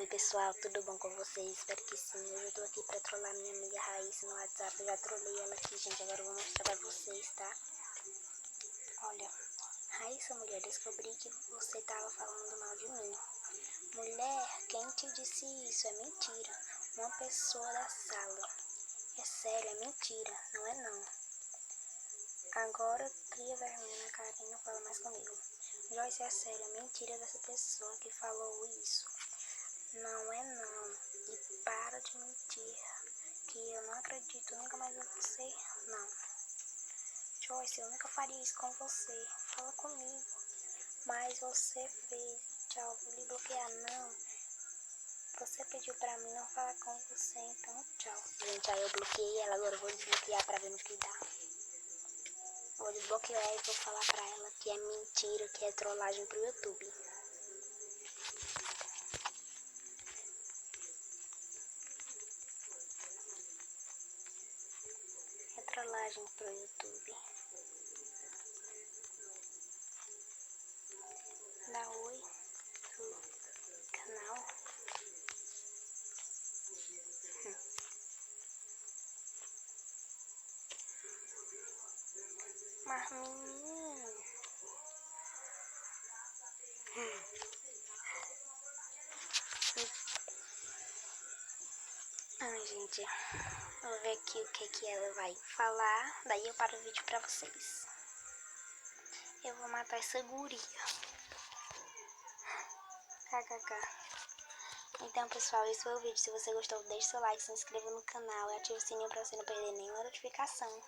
Oi pessoal, tudo bom com vocês? Espero que sim. Hoje eu tô aqui pra trollar minha amiga Raíssa no WhatsApp. Eu já trolei ela aqui, gente. Agora eu vou mostrar pra vocês, tá? Olha, Raíssa, mulher, descobri que você tava falando mal de mim. Mulher, quem te disse isso? É mentira. Uma pessoa da sala. É sério, é mentira. Não é não. Agora cria vergonha na cara e não fala mais comigo. Joyce, é sério, é mentira dessa pessoa que falou isso. Não é não. E para de mentir, que eu não acredito nunca mais em você, não. Joyce, eu nunca faria isso com você. Fala comigo. Mas você fez. Tchau, vou lhe bloquear, não. Você pediu pra mim não falar com você, então tchau. Gente, aí eu bloqueei ela, agora eu vou desbloquear pra ver no que dá. Vou desbloquear e vou falar pra ela que é mentira, que é trollagem pro YouTube. É trollagem pro YouTube. Dá oi pro canal. Mas menino. Ai, gente. Eu vou ver aqui o que ela vai falar. Daí eu paro o vídeo pra vocês. Eu vou matar essa guria. KKK. Então, pessoal, esse foi o vídeo. Se você gostou, deixe seu like, se inscreva no canal e ative o sininho pra você não perder nenhuma notificação.